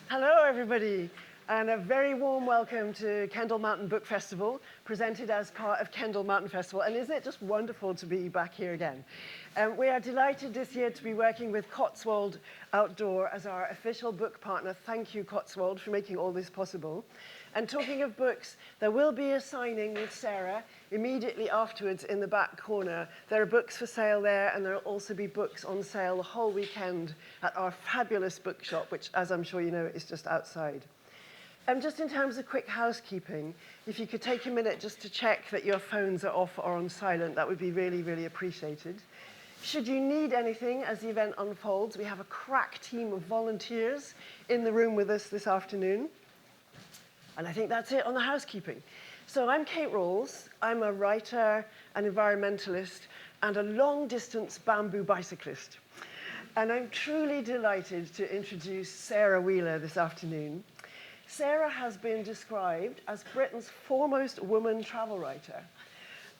Hello, everybody, and a very warm welcome to Kendal Mountain Book Festival, presented as part of Kendal Mountain Festival. And isn't it just wonderful to be back here again? We are delighted this year to be working with Cotswold Outdoor as our official book partner. Thank you, Cotswold, for making all this possible. And talking of books, there will be a signing with Sarah immediately afterwards in the back corner. There are books for sale there, and there will also be books on sale the whole weekend at our fabulous bookshop, which, as I'm sure you know, is just outside. Just in terms of quick housekeeping, if you could take a minute just to check that your phones are off or on silent, that would be really, really appreciated. Should you need anything as the event unfolds, we have a crack team of volunteers in the room with us this afternoon. And I think that's it on the housekeeping. So I'm Kate Rawles. I'm a writer, an environmentalist, and a long-distance bamboo bicyclist. And I'm truly delighted to introduce Sara Wheeler this afternoon. Sara has been described as Britain's foremost woman travel writer.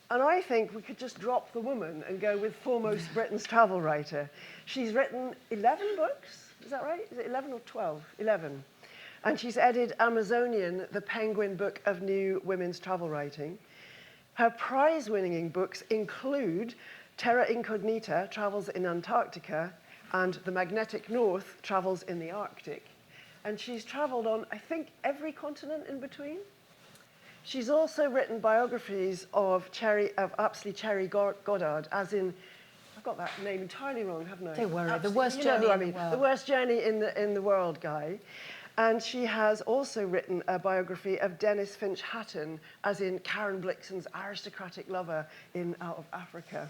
And I think we could just drop the woman and go with foremost Britain's travel writer. She's written 11 books, is that right? Is it 11 or 12? 11. And she's edited Amazonian, the Penguin Book of New Women's Travel Writing. Her prize-winning books include Terra Incognita, Travels in Antarctica, and The Magnetic North, Travels in the Arctic. And she's traveled on, I think, every continent in between. She's also written biographies of Apsley Cherry Goddard, as in, I've got that name entirely wrong, haven't I? Don't worry, Apsley, the worst journey in the world. The worst journey in the world guy. And she has also written a biography of Dennis Finch Hatton, as in Karen Blixen's aristocratic lover Out of Africa.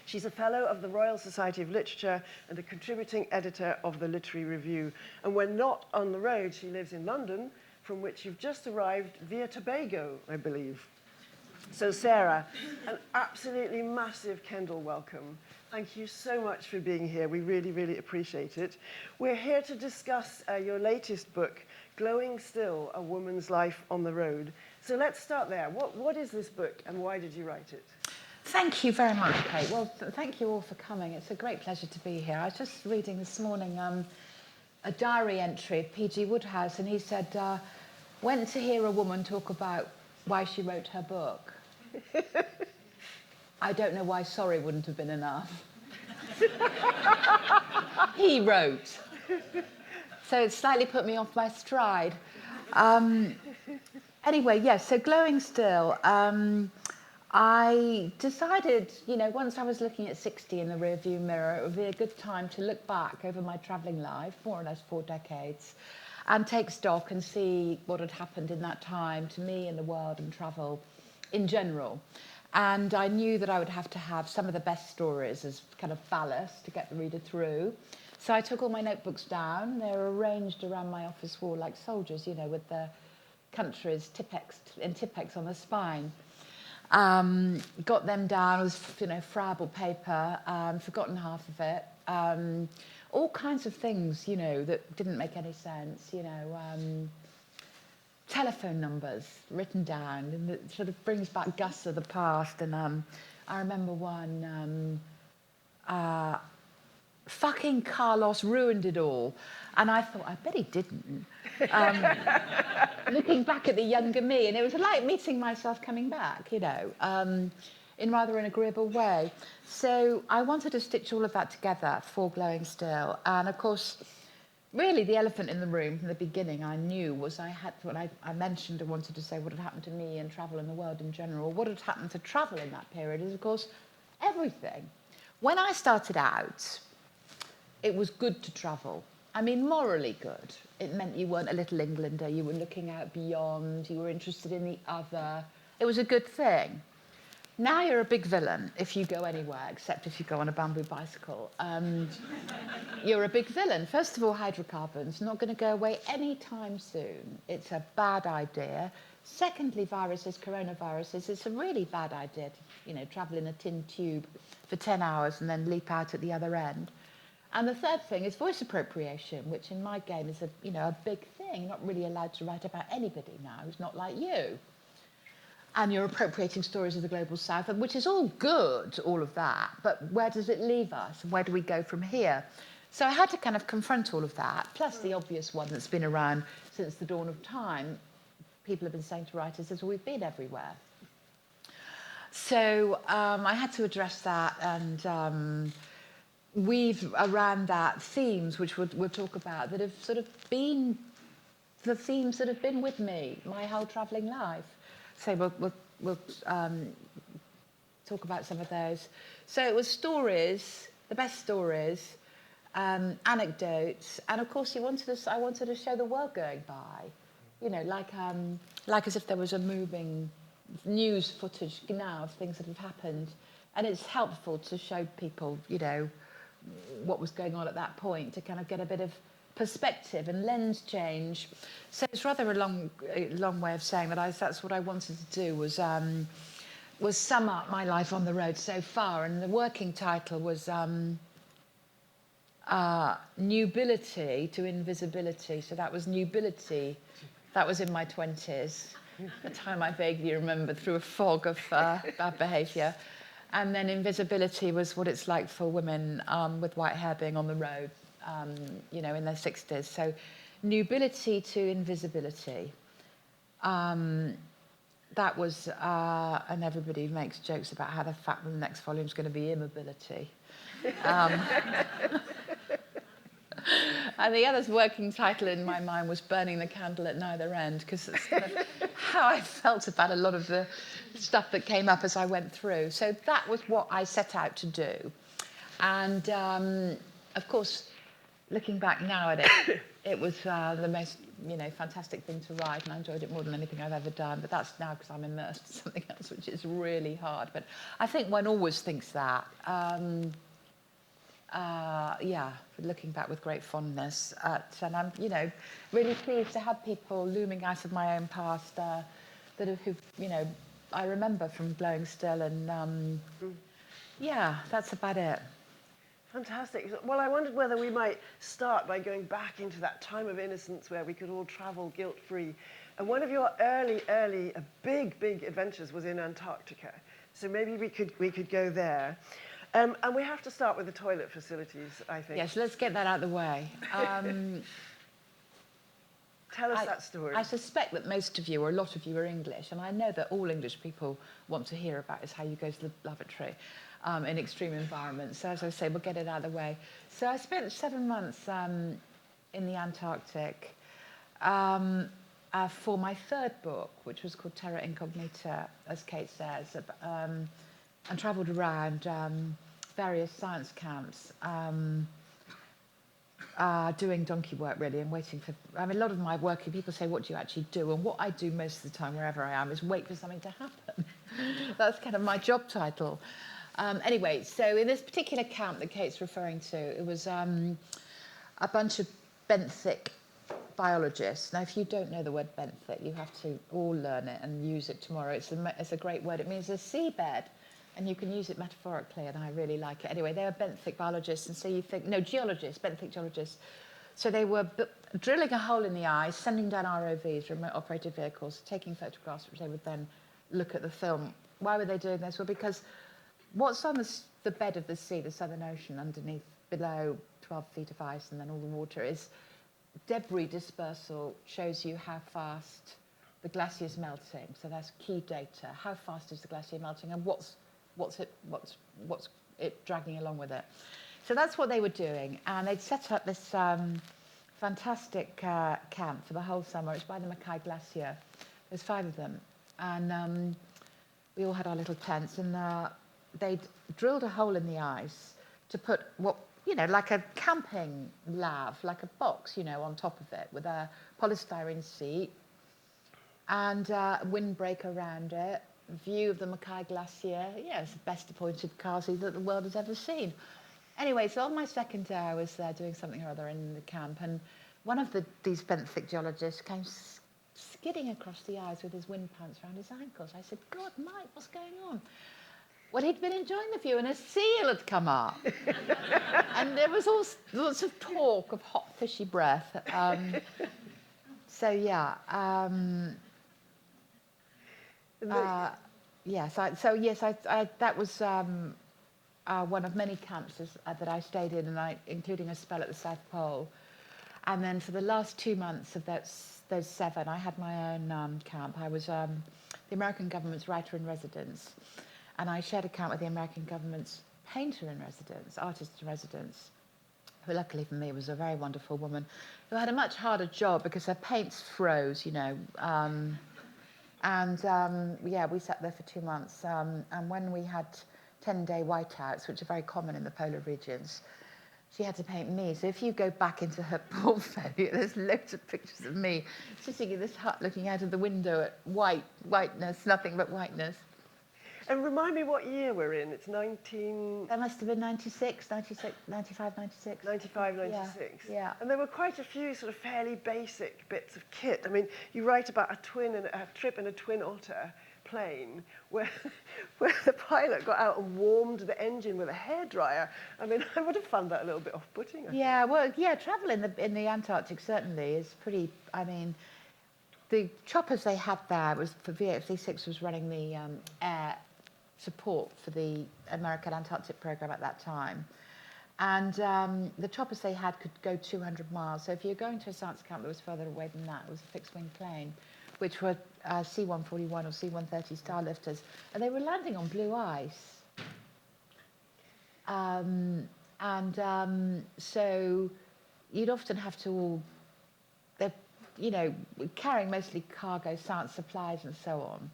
She's a fellow of the Royal Society of Literature and a contributing editor of the Literary Review. And when not on the road, she lives in London, from which you've just arrived via Tobago, I believe. So Sara, an absolutely massive Kendal welcome. Thank you so much for being here. We really, really appreciate it. We're here to discuss your latest book, Glowing Still, A Woman's Life on the Road. So let's start there. What is this book and why did you write it? Thank you very much, Kate. Well, thank you all for coming. It's a great pleasure to be here. I was just reading this morning a diary entry of P.G. Wodehouse, and he said, went to hear a woman talk about why she wrote her book. I don't know why sorry wouldn't have been enough. He wrote. So it slightly put me off my stride. Anyway, yes, so Glowing Still. I decided, once I was looking at 60 in the rearview mirror, it would be a good time to look back over my travelling life, more or less 4 decades, and take stock and see what had happened in that time to me and the world and travel in general. And I knew that I would have to have some of the best stories as kind of ballast to get the reader through. So I took all my notebooks down. They're arranged around my office wall like soldiers, with the countries in Tipp-Ex on the spine. Got them down with, friable paper, forgotten half of it. All kinds of things, that didn't make any sense, telephone numbers written down, and it sort of brings back gusts of the past. And I remember one, fucking Carlos ruined it all. And I thought, I bet he didn't. Looking back at the younger me, and it was like meeting myself coming back, in rather an agreeable way. So I wanted to stitch all of that together for Glowing Still. And of course, really the elephant in the room from the beginning I knew was I mentioned and wanted to say what had happened to me and travel in the world in general. What had happened to travel in that period is, of course, everything. When I started out, it was good to travel. I mean, morally good. It meant you weren't a little Englander, you were looking out beyond, you were interested in the other. It was a good thing. Now you're a big villain if you go anywhere, except if you go on a bamboo bicycle. You're a big villain. First of all, hydrocarbons, not going to go away anytime soon. It's a bad idea. Secondly, coronaviruses, it's a really bad idea to, travel in a tin tube for 10 hours and then leap out at the other end. And the third thing is voice appropriation, which in my game is a big thing. You're not really allowed to write about anybody now who's not like you. And you're appropriating stories of the global south, which is all good, all of that, but where does it leave us? And where do we go from here? So I had to kind of confront all of that, plus the obvious one that's been around since the dawn of time. People have been saying to writers, as we've been everywhere. So I had to address that and weave around that themes, which we'll talk about, that have sort of been the themes that have been with me my whole travelling life. So we'll talk about some of those. So it was stories, the best stories, anecdotes, and of course I wanted to show the world going by, you know, like as if there was a moving news footage now of things that have happened, and it's helpful to show people, you know, what was going on at that point, to kind of get a bit of perspective and lens change. So it's rather a long way of saying that that's what I wanted to do, was sum up my life on the road so far, and the working title was Nubility to Invisibility. So that was nubility, that was in my 20s, a time I vaguely remember through a fog of bad behaviour. And then invisibility was what it's like for women with white hair being on the road, you know, in their 60s. So nubility to invisibility. That was, and everybody makes jokes about how the fact that the next volume is going to be immobility. And the other working title in my mind was Burning the Candle at Neither End, because it's kind of how I felt about a lot of the stuff that came up as I went through. So that was what I set out to do. And of course, looking back now at it, it was the most, you know, fantastic thing to write, and I enjoyed it more than anything I've ever done. But that's now because I'm immersed in something else, which is really hard. But I think one always thinks that. Yeah, looking back with great fondness and I'm, you know, really pleased to have people looming out of my own past who, you know, I remember from Glowing Still, and yeah, that's about it. Fantastic. Well, I wondered whether we might start by going back into that time of innocence where we could all travel guilt-free. And one of your early, big adventures was in Antarctica. So maybe we could go there. And we have to start with the toilet facilities, I think. Yes, let's get that out of the way. Tell us that story. I suspect that most of you, or a lot of you, are English, and I know that all English people want to hear about is how you go to the lavatory in extreme environments. So as I say, we'll get it out of the way. So I spent 7 months in the Antarctic for my third book, which was called Terra Incognita, as Kate says, and travelled around various science camps, doing donkey work, really, and waiting for... I mean, a lot of my work, people say, what do you actually do? And what I do most of the time, wherever I am, is wait for something to happen. That's kind of my job title. Anyway, so in this particular camp that Kate's referring to, it was a bunch of benthic biologists. Now, if you don't know the word benthic, you have to all learn it and use it tomorrow. It's a great word. It means a seabed. And you can use it metaphorically, and I really like it. Anyway, they were benthic biologists, and so you think, no, geologists, benthic geologists. So they were drilling a hole in the ice, sending down ROVs, remote operated vehicles, taking photographs, which they would then look at the film. Why were they doing this? Well, because what's on the bed of the sea, the Southern Ocean, underneath, below 12 feet of ice, and then all the water, is debris dispersal shows you how fast the glacier is melting. So that's key data. How fast is the glacier melting, and what's it dragging along with it? So that's what they were doing, and they'd set up this fantastic camp for the whole summer. It's by the Mackay Glacier. There's 5 of them, and we all had our little tents, and they'd drilled a hole in the ice to put what, you know, like a camping lav, like a box, you know, on top of it with a polystyrene seat and a windbreak around it. View of the Mackay Glacier. Yeah, it's the best appointed Kazi that the world has ever seen. Anyway, so on my second day, I was there doing something or other in the camp, and one of these benthic geologists came skidding across the ice with his wind pants around his ankles. I said, God, Mike, what's going on? Well, he'd been enjoying the view, and a seal had come up. And there was all lots of talk of hot, fishy breath. So, yeah. Yes, that was. one of many camps that I stayed in, and including a spell at the South Pole. And then for the last 2 months of those 7, I had my own camp. I was the American government's writer in residence, and I shared a camp with the American government's painter in residence, artist in residence, who luckily for me was a very wonderful woman who had a much harder job because her paints froze, you know. Yeah, we sat there for 2 months. And when we had 10-day whiteouts, which are very common in the polar regions, she had to paint me. So if you go back into her portfolio, there's loads of pictures of me sitting in this hut looking out of the window at whiteness, nothing but whiteness. And remind me what year we're in. It's 19... That must have been 95, 96. 95, 96. Yeah. And there were quite a few sort of fairly basic bits of kit. I mean, you write about a trip in a twin otter plane where the pilot got out and warmed the engine with a hairdryer. I mean, I would have found that a little bit off-putting. Yeah, well, yeah, travel in the Antarctic certainly is pretty, I mean, the choppers they had there was, for VF-6 was running the air support for the American Antarctic program at that time. And the choppers they had could go 200 miles. So if you're going to a science camp that was further away than that, it was a fixed-wing plane, which were C-141 or C-130 Starlifters. And they were landing on blue ice. So you'd often have to you know, carrying mostly cargo, science supplies and so on.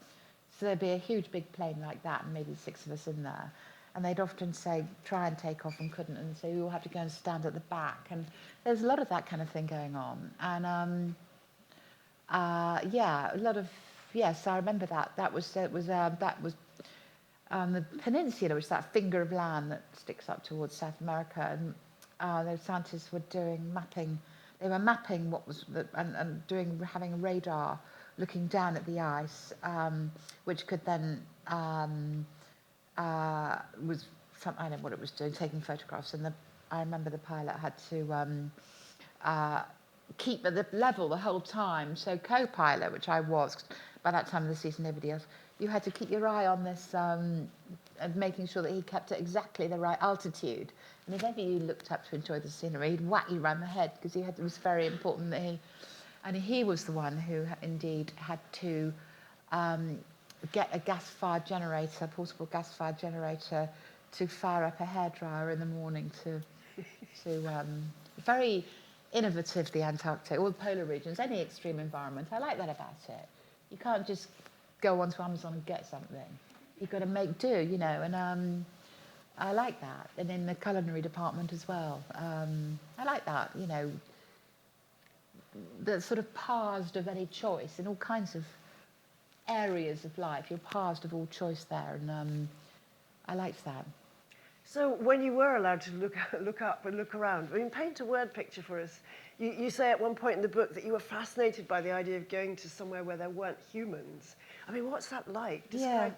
So there'd be a huge big plane like that and maybe 6 of us in there. And they'd often say, try and take off and couldn't. And so we all have to go and stand at the back. And there's a lot of that kind of thing going on. And yeah, a lot of, yes, I remember that. That was the peninsula, which is that finger of land that sticks up towards South America. And those scientists were doing mapping. They were mapping what was, having a radar looking down at the ice, which could then, I don't know what it was doing, taking photographs. And I remember the pilot had to keep at the level the whole time. So co-pilot, which I was, by that time of the season, nobody else, you had to keep your eye on this and making sure that he kept at exactly the right altitude. And if ever you looked up to enjoy the scenery, he'd whack you round the head because it was very important that he was the one who indeed had to get a gas-fired generator, portable gas-fired generator, to fire up a hairdryer in the morning to very innovative, the Antarctic, or the polar regions, any extreme environment. I like that about it. You can't just go onto Amazon and get something. You've got to make do, you know, and I like that. And in the culinary department as well. I like that, you know, the sort of parsed of any choice in all kinds of areas of life. You're parsed of all choice there, and I liked that. So when you were allowed to look up and look around, I mean, paint a word picture for us. You say at one point in the book that you were fascinated by the idea of going to somewhere where there weren't humans. I mean, what's that like? Describe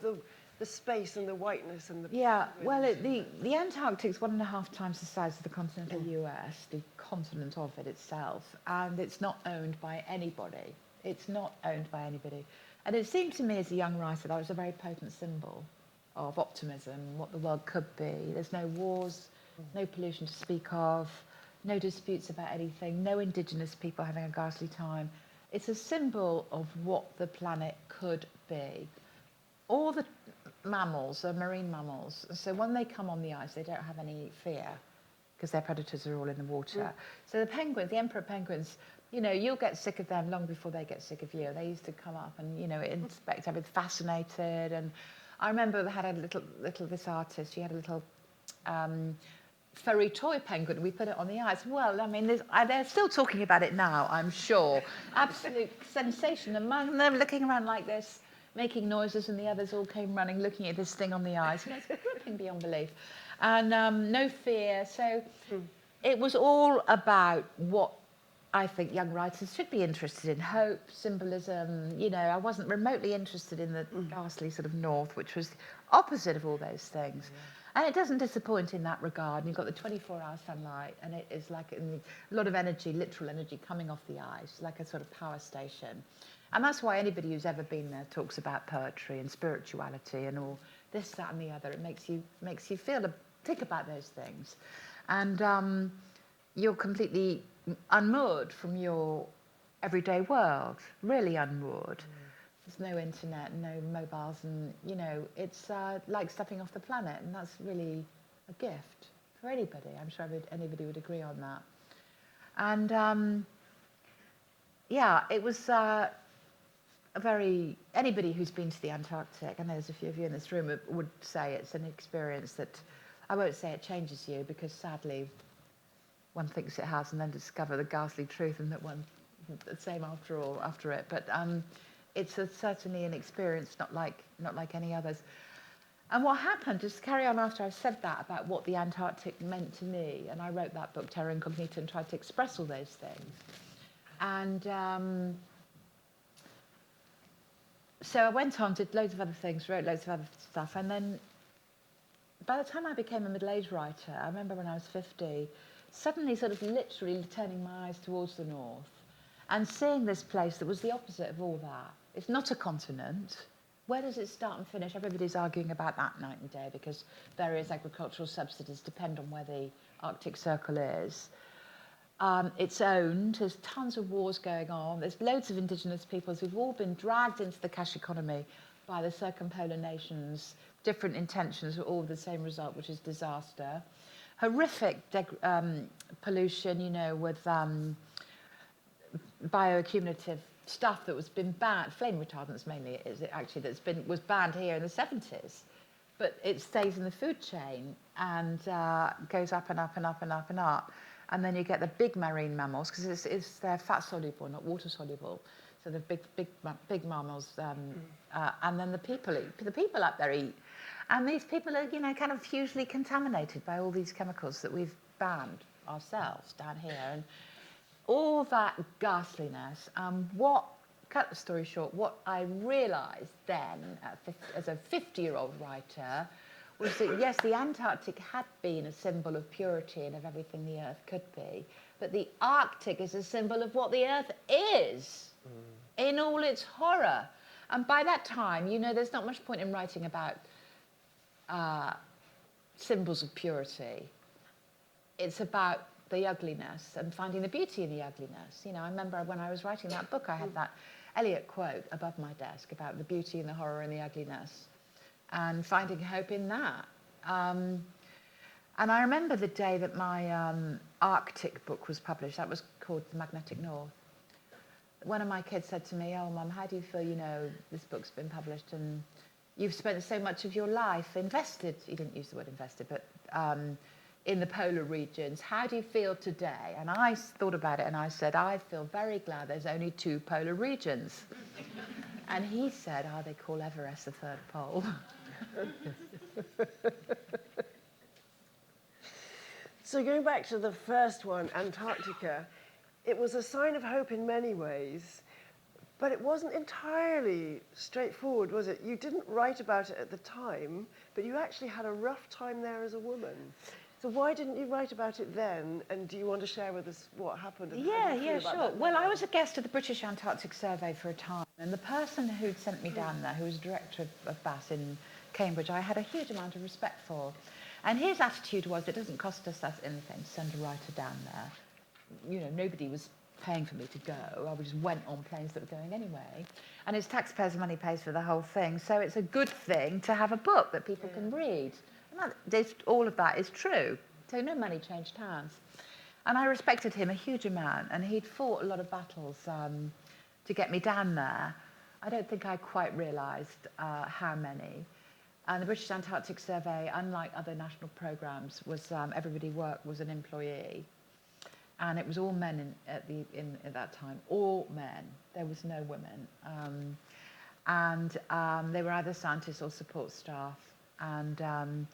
the space and the whiteness and the... Yeah, well, the Antarctic's 1.5 times the size of the continental US, the continent of it itself, and it's not owned by anybody. It's not owned by anybody. And it seemed to me as a young writer that was a very potent symbol of optimism, what the world could be. There's no wars, no pollution to speak of, no disputes about anything, no indigenous people having a ghastly time. It's a symbol of what the planet could be. All the mammals are marine mammals, so when they come on the ice, they don't have any fear because their predators are all in the water. So the penguins, the emperor penguins, you know, you'll get sick of them long before they get sick of you. They used to come up and, you know, inspect, I was fascinated. And I remember they had a little this artist, she had a little furry toy penguin. We put it on the ice. Well, I mean, they're still talking about it now, I'm sure. Absolute sensation. Among them looking around like this, making noises, and the others all came running, looking at this thing on the ice. And it's gripping beyond belief. And no fear. So it was all about what I think young writers should be interested in: hope, symbolism. You know, I wasn't remotely interested in the ghastly sort of north, which was the opposite of all those things. And it doesn't disappoint in that regard. And you've got the 24-hour sunlight, and it is like a lot of energy, literal energy, coming off the ice, like a sort of power station. And that's why anybody who's ever been there talks about poetry and spirituality and all this, that, and the other. It makes you feel think about those things. And you're completely unmoored from your everyday world, really unmoored. There's no internet, no mobiles, and, you know, it's like stepping off the planet, and that's really a gift for anybody. I'm sure anybody would agree on that. And yeah, it was anybody who's been to the Antarctic, and there's a few of you in this room, would say it's an experience that, I won't say it changes you, because sadly one thinks it has and then discover the ghastly truth and that one the same after it. But it's certainly an experience not like any others. And what happened, just to carry on after I said that about what the Antarctic meant to me, and I wrote that book, Terra Incognita, and tried to express all those things. And so I went on, did loads of other things, wrote loads of other stuff, and then by the time I became a middle-aged writer, I remember when I was 50, suddenly sort of literally turning my eyes towards the north and seeing this place that was the opposite of all that. It's not a continent. Where does it start and finish? Everybody's arguing about that night and day because various agricultural subsidies depend on where the Arctic Circle is. It's owned, there's tons of wars going on, there's loads of indigenous peoples who've all been dragged into the cash economy by the circumpolar nations, different intentions, all with the same result, which is disaster. Horrific pollution, you know, with bioaccumulative stuff that was been banned, flame retardants mainly, was banned here in the 70s, but it stays in the food chain and goes up and up and up and up and up. And then you get the big marine mammals, because they're fat soluble, not water soluble. So the big mammals, and then the people up there eat. And these people are, you know, kind of hugely contaminated by all these chemicals that we've banned ourselves down here. And all that ghastliness. Cut the story short, what I realised then, as a 50-year-old writer, was that, yes, the Antarctic had been a symbol of purity and of everything the Earth could be, but the Arctic is a symbol of what the Earth is in all its horror. And by that time, you know, there's not much point in writing about symbols of purity. It's about the ugliness and finding the beauty in the ugliness. You know, I remember when I was writing that book, I had that Eliot quote above my desk about the beauty and the horror and the ugliness, and finding hope in that. And I remember the day that my Arctic book was published. That was called The Magnetic North. One of my kids said to me, "Oh, Mum, how do you feel, you know, this book's been published and you've spent so much of your life invested," he didn't use the word invested, but in the polar regions. "How do you feel today?" And I thought about it and I said, "I feel very glad there's only 2 polar regions." And he said, "Oh, they call Everest the 3rd pole." So going back to the first one, Antarctica, it was a sign of hope in many ways, but it wasn't entirely straightforward, was it? You didn't write about it at the time, but you actually had a rough time there as a woman. So why didn't you write about it then? And do you want to share with us what happened? And Yeah, sure. Well, I was a guest at the British Antarctic Survey for a time, and the person who'd sent me down there, who was director of BAS in Cambridge, I had a huge amount of respect for. And his attitude was, it doesn't cost us anything to send a writer down there. You know, nobody was paying for me to go. I just went on planes that were going anyway. And his taxpayers' money pays for the whole thing. So it's a good thing to have a book that people can read. And all of that is true. So no money changed hands. And I respected him a huge amount. And he'd fought a lot of battles to get me down there. I don't think I quite realised how many. And the British Antarctic Survey, unlike other national programmes, was everybody was an employee. And it was all men at that time, all men. There was no women. And they were either scientists or support staff. And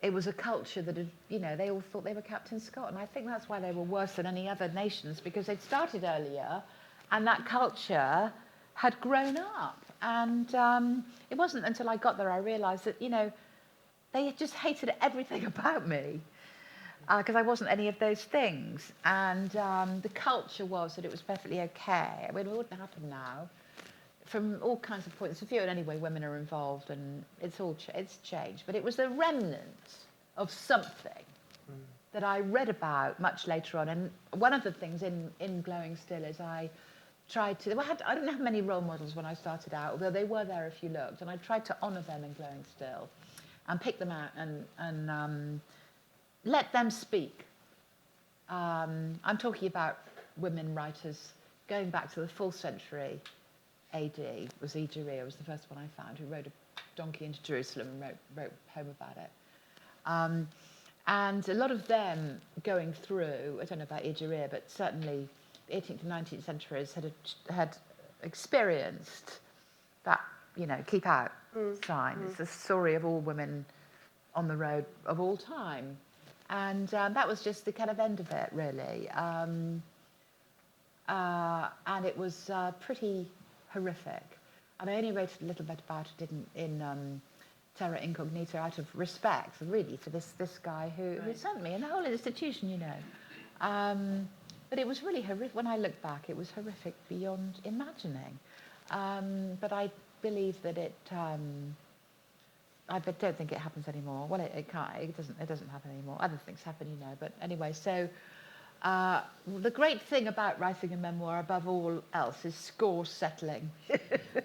it was a culture that, you know, they all thought they were Captain Scott. And I think that's why they were worse than any other nations, because they'd started earlier and that culture had grown up. And it wasn't until I got there I realised that, you know, they just hated everything about me. Because I wasn't any of those things. And the culture was that it was perfectly okay. I mean, it wouldn't happen now. From all kinds of points of view, and anyway, women are involved, and it's changed. But it was the remnant of something that I read about much later on. And one of the things in Glowing Still is I tried to, I didn't have many role models when I started out, although they were there if you looked, and I tried to honour them in Glowing Still and pick them out and let them speak. I'm talking about women writers going back to the 4th century AD. Was Egeria was the first one I found, who rode a donkey into Jerusalem and wrote a poem about it. And a lot of them going through, I don't know about Egeria, but certainly the 18th and 19th centuries had experienced that, keep out sign. It's the story of all women on the road of all time. And that was just the kind of end of it, really. And it was pretty horrific. And I only wrote a little bit about it in Terra Incognita out of respect, really, for this guy who sent me, and the whole institution, But it was really horrific. When I look back, it was horrific beyond imagining. But I believe that it. I don't think it happens anymore. Well, it can't. It doesn't happen anymore. Other things happen, But anyway, so the great thing about writing a memoir, above all else, is score settling,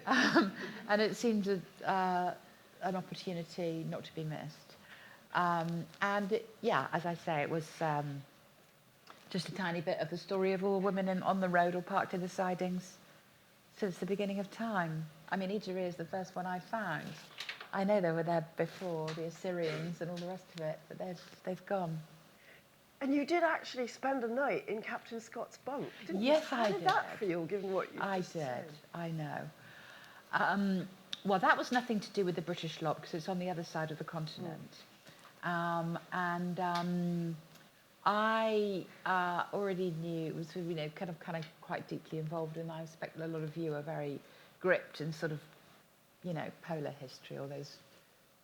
and it seems an opportunity not to be missed. As I say, it was just a tiny bit of the story of all women on the road or parked in the sidings since the beginning of time. I mean, Egeria is the first one I found. I know they were there before, the Assyrians and all the rest of it, but they've gone. And you did actually spend a night in Captain Scott's bunk, didn't you? Yes, How did that feel, given what you said? I know. Well, that was nothing to do with the British lot, because it's on the other side of the continent. I already knew, it was, kind of quite deeply involved, and I expect a lot of you are very gripped in sort of, polar history, all those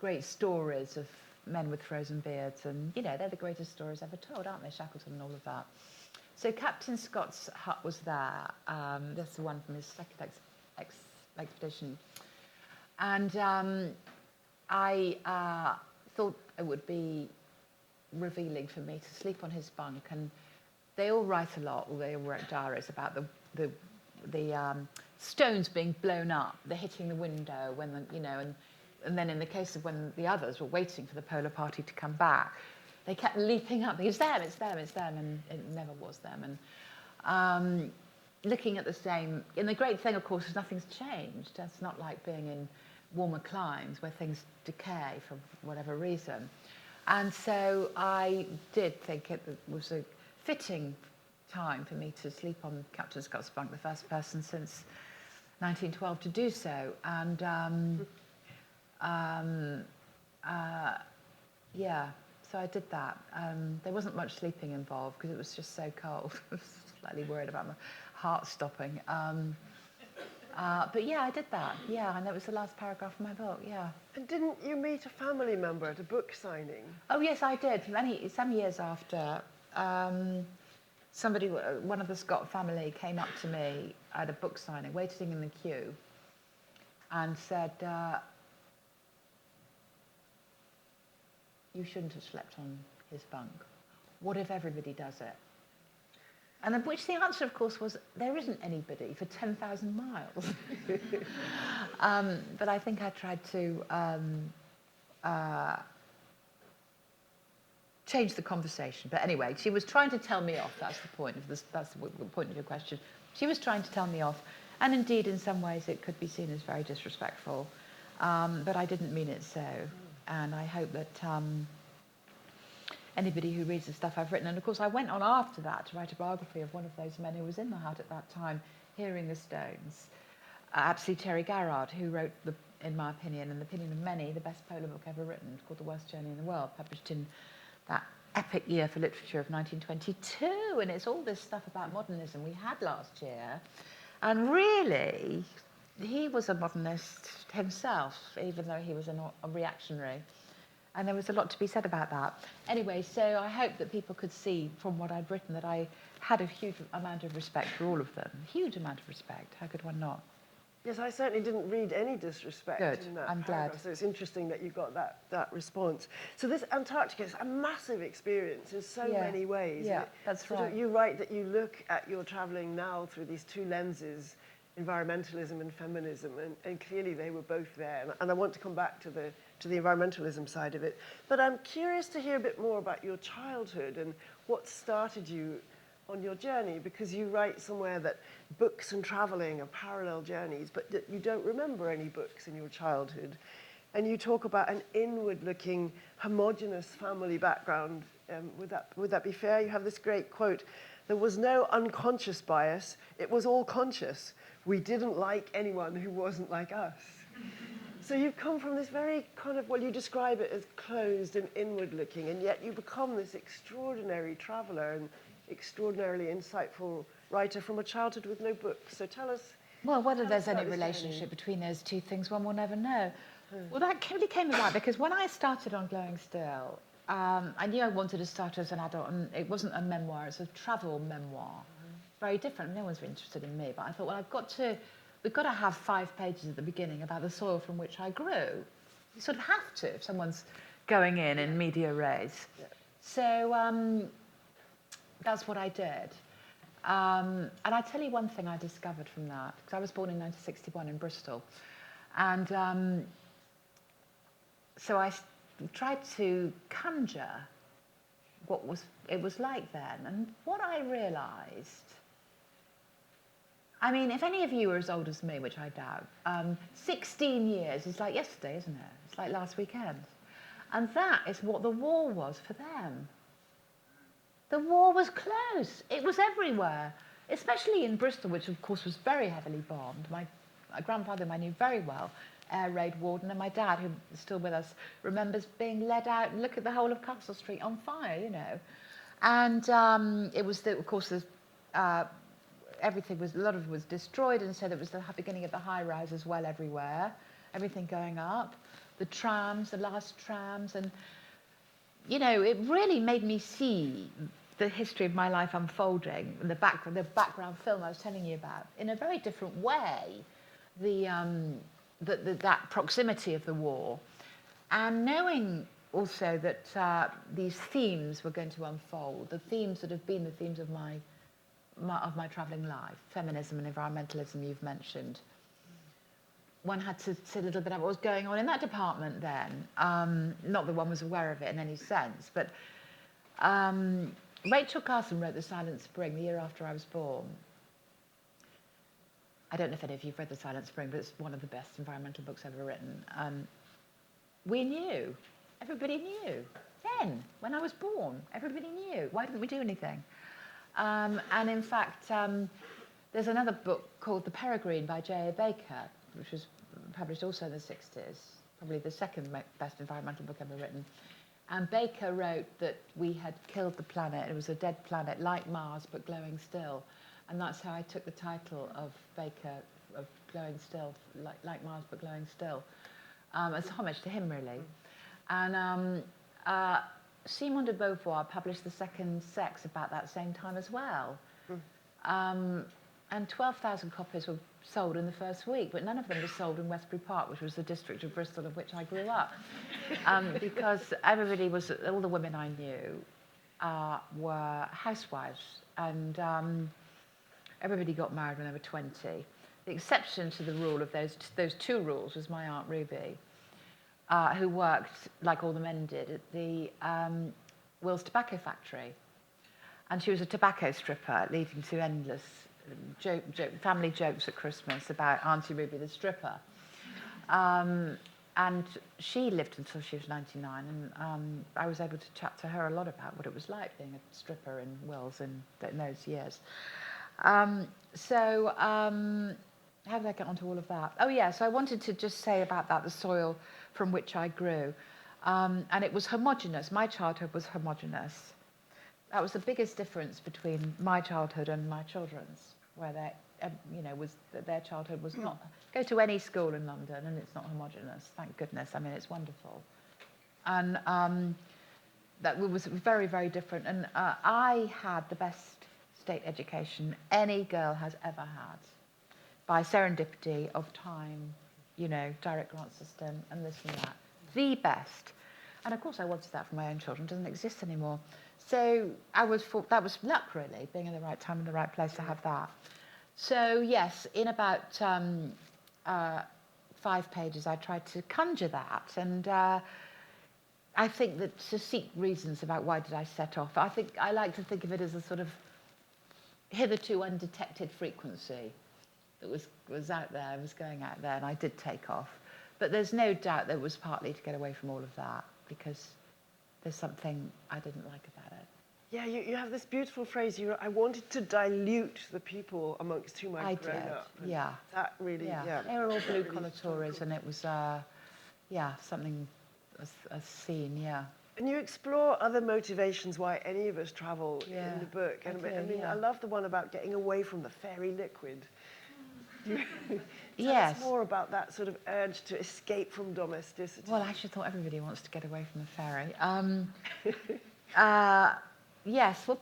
great stories of men with frozen beards, and, they're the greatest stories ever told, aren't they, Shackleton and all of that. So Captain Scott's hut was there. That's the one from his second expedition. And I thought it would be revealing for me to sleep on his bunk, and they all write a lot, or they all wrote diaries about the stones being blown up, the hitting the window when and then in the case of when the others were waiting for the polar party to come back, they kept leaping up. It's them, and it never was them. And looking at the same, and the great thing, of course, is nothing's changed. It's not like being in warmer climes where things decay for whatever reason. And so I did think it was a fitting time for me to sleep on Captain Scott's bunk, the first person since 1912 to do so. And so I did that. There wasn't much sleeping involved because it was just so cold. I was slightly worried about my heart stopping. But yeah, I did that. Yeah, and that was the last paragraph of my book. Yeah. And didn't you meet a family member at a book signing? Oh yes, I did. Some years after, one of the Scott family came up to me at a book signing, waiting in the queue, and said, "You shouldn't have slept on his bunk. What if everybody does it?" And of which the answer, of course, was, there isn't anybody for 10,000 miles. But I think I tried to change the conversation. But anyway, she was trying to tell me off. That's the point of this. That's the point of your question. She was trying to tell me off. And indeed, in some ways, it could be seen as very disrespectful. But I didn't mean it so. And I hope that anybody who reads the stuff I've written, and of course I went on after that to write a biography of one of those men who was in the hut at that time, hearing the stones, absolutely Terry Garrard, who wrote, in my opinion, and the opinion of many, the best polar book ever written, called The Worst Journey in the World, published in that epic year for literature of 1922. And it's all this stuff about modernism we had last year. And really, he was a modernist himself, even though he was a reactionary. And there was a lot to be said about that. Anyway, so I hope that people could see from what I'd written that I had a huge amount of respect for all of them. Huge amount of respect. How could one not? Yes, I certainly didn't read any disrespect Good, in that I'm paragraph, glad. so it's interesting that you got that response. So this Antarctica is a massive experience in so many ways. Yeah, And that's sort of, right. you write that you look at your travelling now through these two lenses, environmentalism and feminism, and clearly they were both there. And I want to come back to the environmentalism side of it. But I'm curious to hear a bit more about your childhood and what started you on your journey, because you write somewhere that books and traveling are parallel journeys, but that you don't remember any books in your childhood. And you talk about an inward-looking, homogenous family background. Would that be fair? You have this great quote: "There was no unconscious bias, it was all conscious. We didn't like anyone who wasn't like us." So you've come from this very kind of, well, you describe it as closed and inward-looking, and yet you become this extraordinary traveller and extraordinarily insightful writer from a childhood with no books. So tell us. Well, whether there's any about this relationship journey. between those two things, one will never know. Well, that really came about because when I started on Glowing Still, I knew I wanted to start as an adult, and it wasn't a memoir, it's a travel memoir. Very different. No one's interested in me, but I thought, well, we've got to have 5 pages at the beginning about the soil from which I grew. You sort of have to if someone's going in media res. Yeah. So that's what I did. And I tell you one thing I discovered from that, because I was born in 1961 in Bristol. And so I tried to conjure what it was like then. And what I realised, I mean, if any of you are as old as me, which I doubt, 16 years is like yesterday, isn't it? It's like last weekend. And that is what the war was for them. The war was close. It was everywhere, especially in Bristol, which of course was very heavily bombed. My grandfather, whom I knew very well, air raid warden, and my dad, who is still with us, remembers being led out and look at the whole of Castle Street on fire, you know. And it was, of course, everything was, a lot of it was destroyed, and so there was the beginning of the high rise as well everywhere, everything going up, the trams, the last trams, and you know, it really made me see the history of my life unfolding, and the background film I was telling you about, in a very different way. That proximity of the war, and knowing also that these themes were going to unfold, the themes that have been the themes of my travelling life, feminism and environmentalism you've mentioned. One had to say a little bit about what was going on in that department then. Not that one was aware of it in any sense, but Rachel Carson wrote The Silent Spring the year after I was born. I don't know if any of you have read The Silent Spring, but it's one of the best environmental books ever written. We knew. Everybody knew. Then, when I was born, everybody knew. Why didn't we do anything? And in fact, there's another book called The Peregrine by J.A. Baker, which was published also in the 60s, probably the second best environmental book ever written. And Baker wrote that we had killed the planet. It was a dead planet, like Mars, but glowing still. And that's how I took the title of Baker, of Glowing Still, like Mars, but glowing still, as homage to him, really. And Simone de Beauvoir published The Second Sex about that same time as well. And 12,000 copies were sold in the first week, but none of them were sold in Westbury Park, which was the district of Bristol of which I grew up. Because all the women I knew were housewives, and everybody got married when they were 20. The exception to the rule of those two rules was my Aunt Ruby, who worked, like all the men did, at the Will's Tobacco Factory. And she was a tobacco stripper, leading to endless family jokes at Christmas about Auntie Ruby the stripper. And she lived until she was 99, and I was able to chat to her a lot about what it was like being a stripper in Wills in those years. How did I get onto all of that? Oh yeah, so I wanted to just say about that, the soil from which I grew. And it was homogenous. My childhood was homogenous. That was the biggest difference between my childhood and my children's, where their childhood was not. Go to any school in London and it's not homogenous. Thank goodness. I mean, it's wonderful. And that was very, very different. And I had the best state education any girl has ever had, by serendipity of time, you know, direct grant system and this and that. The best. And of course I wanted that for my own children. It doesn't exist anymore. So that was luck, really, being in the right time in the right place to have that. So yes, in about 5 pages I tried to conjure that, and I think that to seek reasons about why did I set off, I think I like to think of it as a sort of hitherto undetected frequency that was out there, was going out there, and I did take off. But there's no doubt that it was partly to get away from all of that, because there's something I didn't like about it. Yeah, you have this beautiful phrase, I wanted to dilute the people amongst whom I'd grown up. And yeah. That really, yeah. They were all blue-collar Tories, and it was, something as seen, yeah. And you explore other motivations why any of us travel in the book. And I love the one about getting away from the fairy liquid. Tell us more about that sort of urge to escape from domesticity. Well, I actually thought everybody wants to get away from the ferry. Yes, well,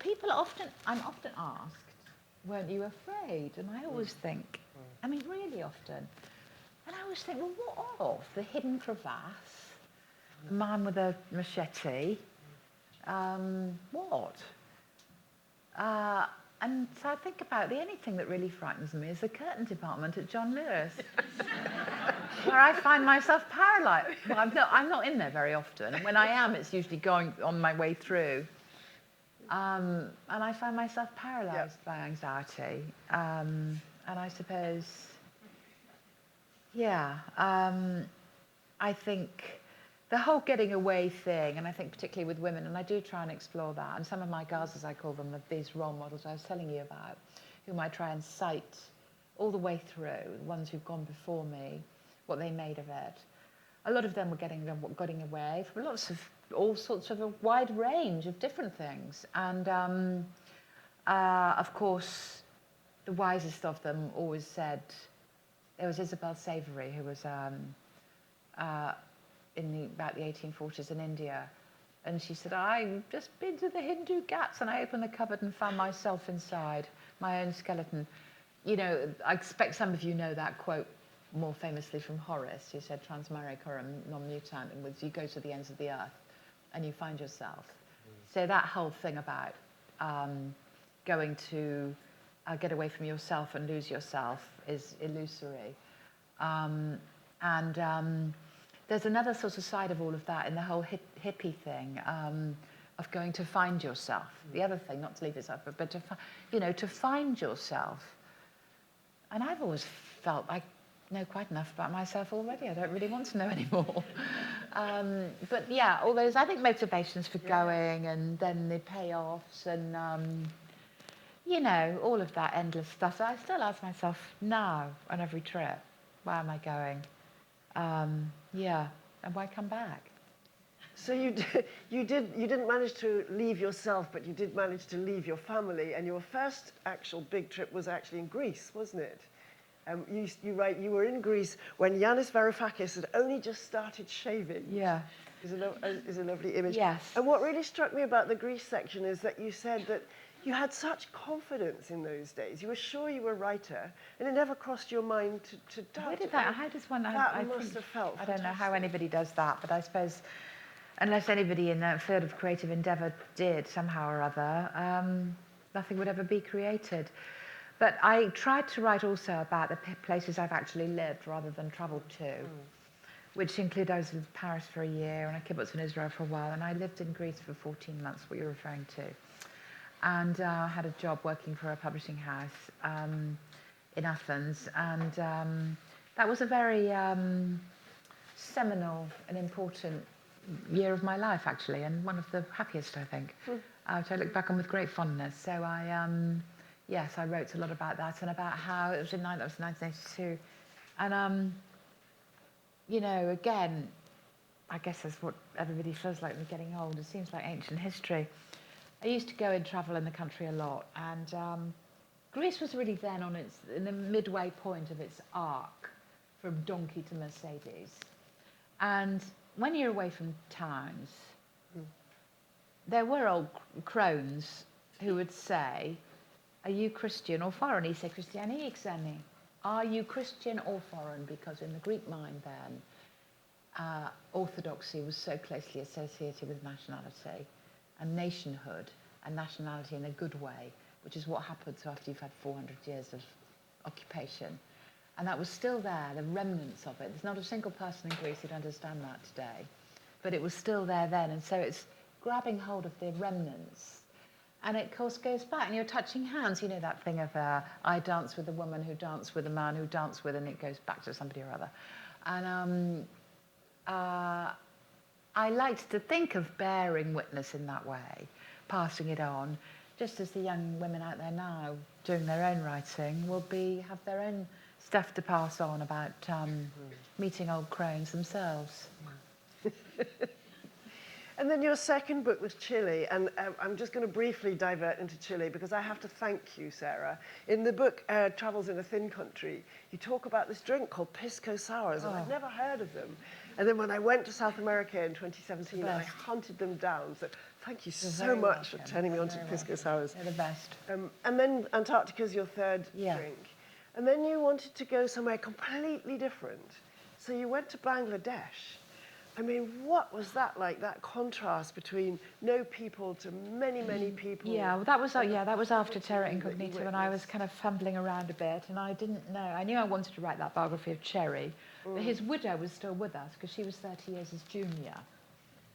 I'm often asked, weren't you afraid? And I always think, I mean, really often. And I always think, well, what of? The hidden crevasse, the man with a machete, what? And so I think about the only thing that really frightens me is the curtain department at John Lewis, where I find myself paralysed. Well, I'm not in there very often, and when I am, it's usually going on my way through. And I find myself paralysed by anxiety. And I suppose, I think the whole getting away thing, and I think particularly with women, and I do try and explore that, and some of my girls, as I call them, these role models I was telling you about, whom I try and cite all the way through, the ones who've gone before me, what they made of it. A lot of them were getting away from all sorts of a wide range of different things. And of course, the wisest of them always said, there was Isabel Savory, who was about the 1840s in India. And she said, I've just been to the Hindu Ghats and I opened the cupboard and found myself inside, my own skeleton. You know, I expect some of you know that quote more famously from Horace, who said, transmare coram non mutant, and you go to the ends of the earth and you find yourself. So that whole thing about going to get away from yourself and lose yourself is illusory. There's another sort of side of all of that in the whole hippie thing of going to find yourself. The other thing, not to leave yourself, but to find yourself. And I've always felt I know quite enough about myself already. I don't really want to know anymore. But yeah, all those, I think, motivations for going, and then the payoffs, and all of that endless stuff. So I still ask myself now on every trip, why am I going? And why come back? So you didn't manage to leave yourself, but you did manage to leave your family. And your first actual big trip was actually in Greece, wasn't it? You write you were in Greece when Yanis Varoufakis had only just started shaving. Yeah. Is a lovely image. Yes. And what really struck me about the Greece section is that you said that you had such confidence in those days. You were sure you were a writer, and it never crossed your mind to doubt. Where did that? How does one? That must have felt. I don't know how anybody does that, but I suppose, unless anybody in that field of creative endeavour did somehow or other, nothing would ever be created. But I tried to write also about the places I've actually lived rather than travelled to, which include I was in Paris for a year and I kibbutz in Israel for a while, and I lived in Greece for 14 months, what you're referring to. And had a job working for a publishing house in Athens, and that was a very seminal and important year of my life, actually, and one of the happiest, I think, which I look back on with great fondness. So I wrote a lot about that and about how it was that was 1982. And, again, I guess that's what everybody feels like when getting old. It seems like ancient history. I used to go and travel in the country a lot, and Greece was really then in the midway point of its arc from donkey to Mercedes. And when you're away from towns, there were old crones who would say, are you Christian or foreign? He said, Christiani, Sámi. are you Christian or foreign? Because in the Greek mind then, orthodoxy was so closely associated with nationality and nationhood, and nationality in a good way, which is what happens after you've had 400 years of occupation. And that was still there, the remnants of it. There's not a single person in Greece who'd understand that today, but it was still there then. And so it's grabbing hold of the remnants. And it, of course, goes back, and you're touching hands. You know that thing of, I dance with a woman who danced with a man who danced with, and it goes back to somebody or other. And I liked to think of bearing witness in that way, passing it on, just as the young women out there now doing their own writing will have their own stuff to pass on about meeting old crones themselves. And then your second book was Chile, and I'm just going to briefly divert into Chile because I have to thank you, Sarah. In the book Travels in a Thin Country, you talk about this drink called pisco sours, and I'd never heard of them. And then when I went to South America in 2017, I hunted them down. So thank you so much for turning me on to pisco sours. They're the best. And then Antarctica is your third drink. And then you wanted to go somewhere completely different. So you went to Bangladesh. I mean, what was that like, that contrast between no people to many, many people? Yeah, well, that was after Terra Incognita, when I was kind of fumbling around a bit, and I didn't know. I knew I wanted to write that biography of Cherry, but his widow was still with us because she was 30 years his junior.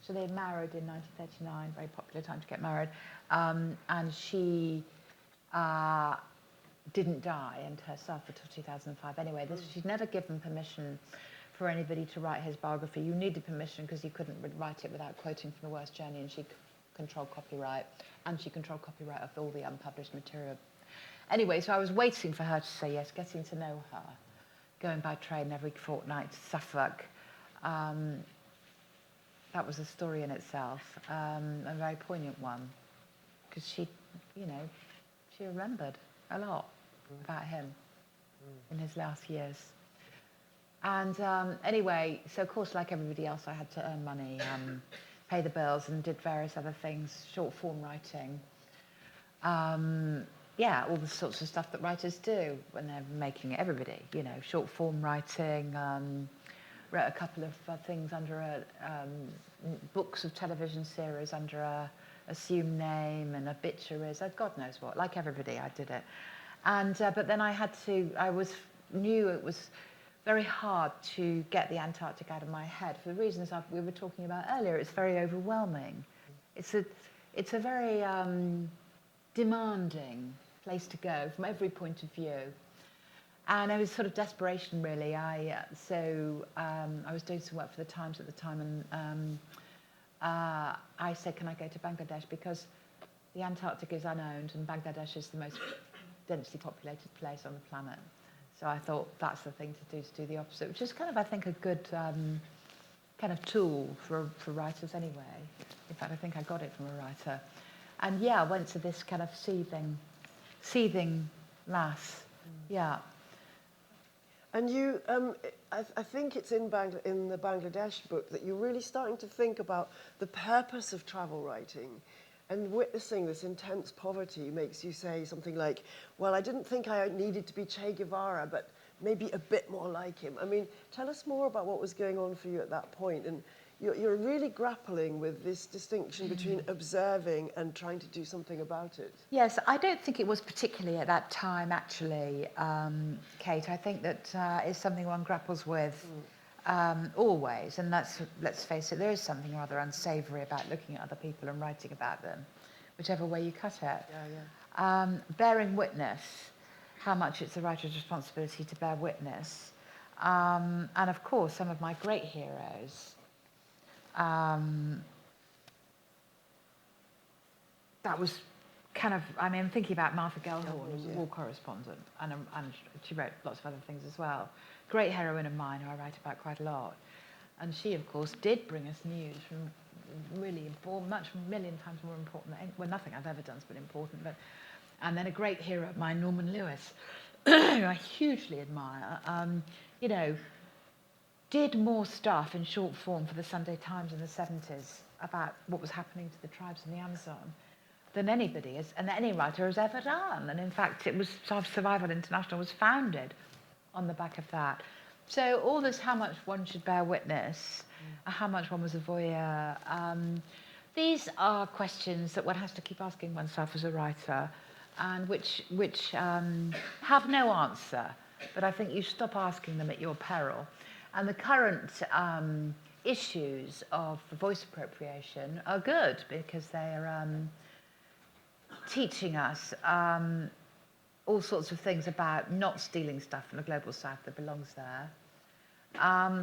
So they married in 1939, very popular time to get married, and she didn't die and herself until 2005. Anyway, she'd never given permission for anybody to write his biography. You needed permission because you couldn't write it without quoting from The Worst Journey, and she controlled copyright, and she controlled copyright of all the unpublished material. Anyway, so I was waiting for her to say yes, getting to know her, going by train every fortnight to Suffolk. That was a story in itself, a very poignant one, because she remembered a lot about him in his last years. And anyway, so of course, like everybody else, I had to earn money, pay the bills, and did various other things, short form writing. All the sorts of stuff that writers do when they're making it, everybody, short form writing, wrote a couple of things under books of television series under a assumed name and obituaries, God knows what, like everybody, I did it. And but then I knew it was very hard to get the Antarctic out of my head for the reasons we were talking about earlier. It's very overwhelming. It's a very demanding place to go from every point of view. And it was sort of desperation, really. I was doing some work for the Times at the time, and I said, can I go to Bangladesh? Because the Antarctic is unowned, and Bangladesh is the most densely populated place on the planet. So I thought that's the thing to do the opposite, which is kind of, I think, a good kind of tool for writers anyway. In fact, I think I got it from a writer. And I went to this kind of seething mass. Yeah. And you, I think it's in the Bangladesh book that you're really starting to think about the purpose of travel writing. And witnessing this intense poverty makes you say something like, well, I didn't think I needed to be Che Guevara, but maybe a bit more like him. I mean, tell us more about what was going on for you at that point. And you're really grappling with this distinction between observing and trying to do something about it. Yes, I don't think it was particularly at that time, actually, Kate. I think that is something one grapples with always. And let's face it, there is something rather unsavoury about looking at other people and writing about them, whichever way you cut it. Bearing witness, how much it's the writer's responsibility to bear witness. And of course, some of my great heroes, that was kind of, I mean, I'm thinking about Martha Gellhorn, who's a war correspondent, and she wrote lots of other things as well. Great heroine of mine who I write about quite a lot. And she, of course, did bring us news from really important, a million times more important than nothing I've ever done has been important. And then a great hero of mine, Norman Lewis, who I hugely admire, did more stuff in short form for the Sunday Times in the 70s about what was happening to the tribes in the Amazon than anybody and any writer has ever done. And in fact, it was Survival International was founded on the back of that. So all this, how much one should bear witness, how much one was a voyeur, these are questions that one has to keep asking oneself as a writer, and which have no answer. But I think you stop asking them at your peril. And the current issues of voice appropriation are good because they are teaching us all sorts of things about not stealing stuff from the global south that belongs there.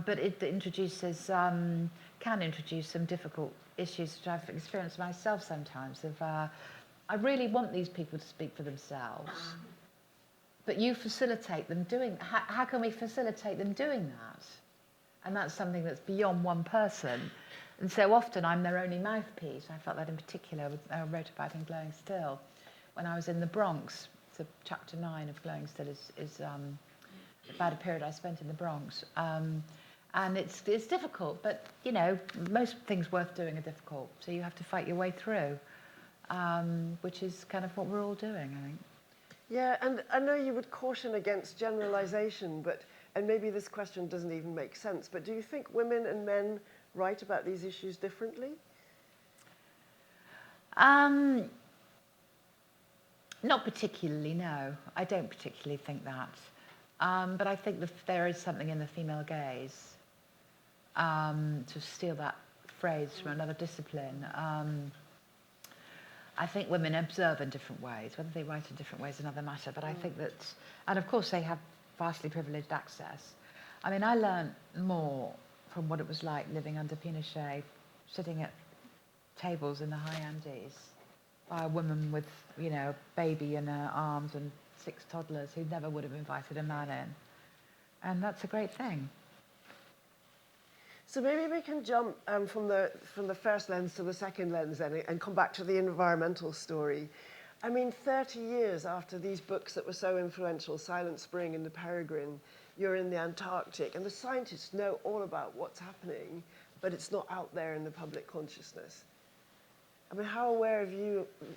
But it introduces, can introduce some difficult issues which I've experienced myself sometimes of, I really want these people to speak for themselves, but you facilitate them doing, how can we facilitate them doing that? And that's something that's beyond one person. And so often I'm their only mouthpiece. I felt that in particular, I wrote about in Glowing Still. When I was in the Bronx, so chapter 9 of Glowing Still is about a period I spent in the Bronx. And it's difficult, but, you know, most things worth doing are difficult. So you have to fight your way through, which is kind of what we're all doing, I think. Yeah, and I know you would caution against generalization, but, and maybe this question doesn't even make sense, but do you think women and men write about these issues differently? Not particularly, no. I don't particularly think that. But I think there is something in the female gaze, to steal that phrase from another discipline. I think women observe in different ways. Whether they write in different ways is another matter, but I think that, and of course they have vastly privileged access. I mean, I learned more from what it was like living under Pinochet, sitting at tables in the high Andes by a woman with, you know, a baby in her arms and 6 toddlers who never would have invited a man in. And that's a great thing. So maybe we can jump from the first lens to the second lens then, and come back to the environmental story. I mean, 30 years after these books that were so influential, Silent Spring and The Peregrine, you're in the Antarctic, and the scientists know all about what's happening, but it's not out there in the public consciousness. I mean, how aware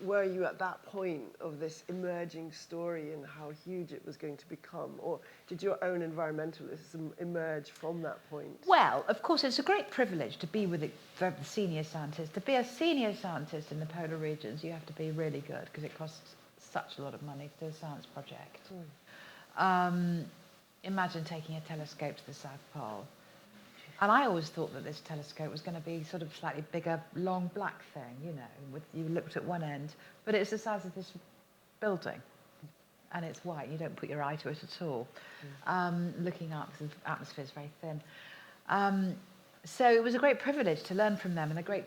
were you at that point of this emerging story and how huge it was going to become? Or did your own environmentalism emerge from that point? Well, of course, it's a great privilege to be with the senior scientists. To be a senior scientist in the polar regions, you have to be really good because it costs such a lot of money to do a science project. Imagine taking a telescope to the South Pole. And I always thought that this telescope was going to be sort of slightly bigger, long black thing, you know, you looked at one end, but it's the size of this building, and it's white. You don't put your eye to it at all. Looking up, the atmosphere is very thin. So it was a great privilege to learn from them, and the great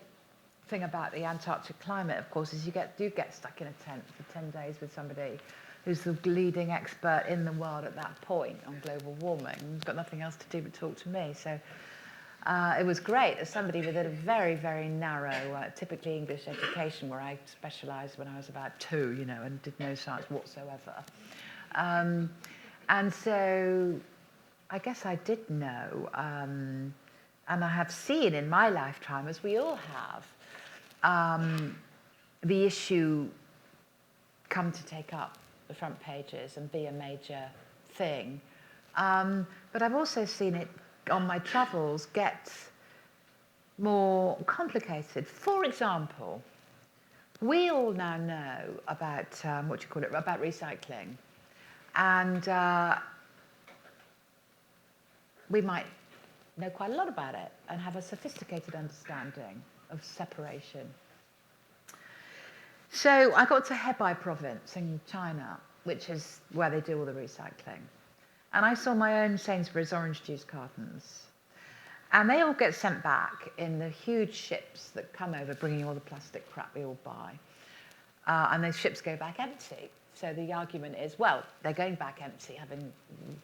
thing about the Antarctic climate, of course, is you do get stuck in a tent for 10 days with somebody who's the leading expert in the world at that point on global warming. He's got nothing else to do but talk to me. So it was great as somebody with a very, very narrow, typically English education, where I specialised when I was about 2, you know, and did no science whatsoever. And so I guess I did know, and I have seen in my lifetime, as we all have, the issue come to take up the front pages and be a major thing. But I've also seen it on my travels get more complicated. For example, we all now know about about recycling, and we might know quite a lot about it and have a sophisticated understanding of separation. So I got to Hebei province in China, which is where they do all the recycling. And I saw my own Sainsbury's orange juice cartons. And they all get sent back in the huge ships that come over, bringing all the plastic crap we all buy. And those ships go back empty. So the argument is, well, they're going back empty, having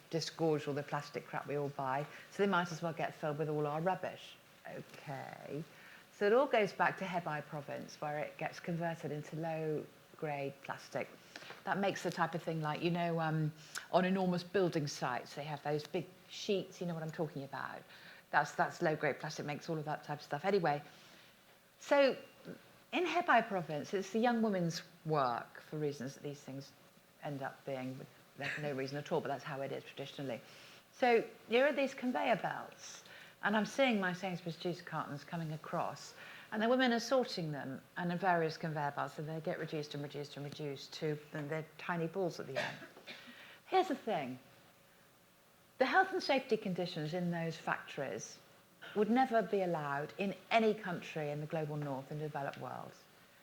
disgorged all the plastic crap we all buy, so they might as well get filled with all our rubbish. Okay. So it all goes back to Hebei province, where it gets converted into low-grade plastic. That makes the type of thing like, you know, on enormous building sites, they have those big sheets, you know what I'm talking about. That's low-grade plastic, makes all of that type of stuff. Anyway, so in Hebei province, it's the young women's work, for reasons that these things end up being with there's no reason at all, but that's how it is traditionally. So there are these conveyor belts, and I'm seeing my Sainsbury's juice cartons coming across, and the women are sorting them and in various conveyor belts, so they get reduced and reduced and reduced to they're tiny balls at the end. Here's the thing. The health and safety conditions in those factories would never be allowed in any country in the global north and developed world.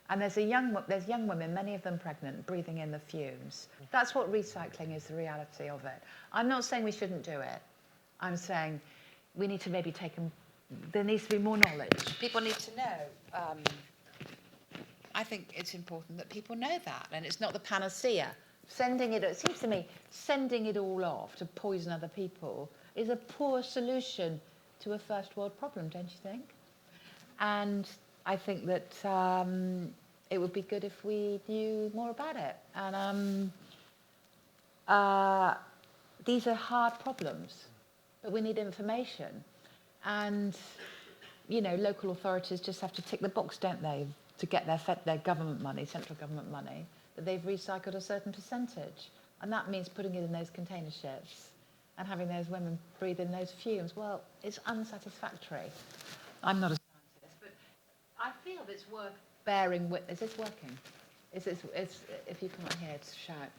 And there's young women, many of them pregnant, breathing in the fumes. That's what recycling is, the reality of it. I'm not saying we shouldn't do it. I'm saying we need to maybe there needs to be more knowledge. People need to know. I think it's important that people know that, and it's not the panacea. It seems to me, sending it all off to poison other people is a poor solution to a first world problem, don't you think? And I think that it would be good if we knew more about it. And these are hard problems, but we need information. And, you know, local authorities just have to tick the box, don't they, to get their government money, central government money, that they've recycled a certain percentage. And that means putting it in those container ships and having those women breathe in those fumes. Well, it's unsatisfactory. I'm not a scientist, but I feel it's worth bearing witness. Is this working? If you come on here to shout.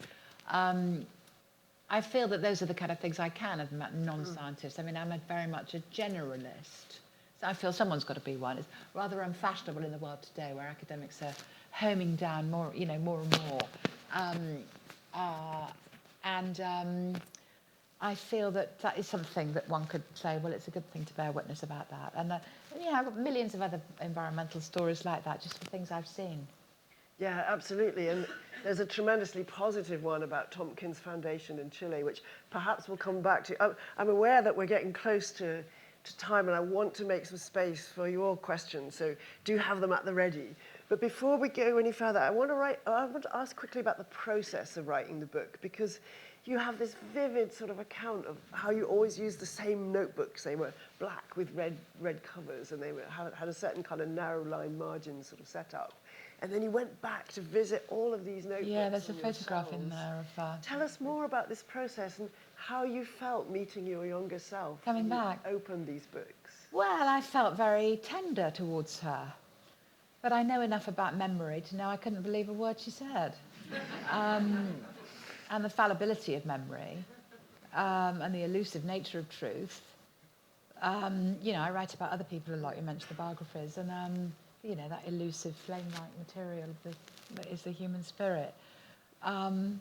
I feel that those are the kind of things I can as a non-scientist. I mean, I'm very much a generalist. So I feel someone's got to be one. It's rather unfashionable in the world today, where academics are homing down more and more. I feel that is something that one could say, well, it's a good thing to bear witness about that. And I've got millions of other environmental stories like that, just for things I've seen. Yeah, absolutely. And there's a tremendously positive one about Tompkins Foundation in Chile, which perhaps we'll come back to. I'm aware that we're getting close to time, and I want to make some space for your questions, so do have them at the ready. But before we go any further, I want to ask quickly about the process of writing the book, because you have this vivid sort of account of how you always used the same notebooks. They were black with red covers, and they had a certain kind of narrow line margin sort of set up. And then you went back to visit all of these notebooks. Yeah, there's a photograph in there of... Tell us more about this process and how you felt meeting your younger self. Coming back. Open these books. Well, I felt very tender towards her. But I know enough about memory to know I couldn't believe a word she said. And the fallibility of memory, and the elusive nature of truth. I write about other people a lot. You mentioned the biographies, and that elusive flame-like material that is the human spirit. And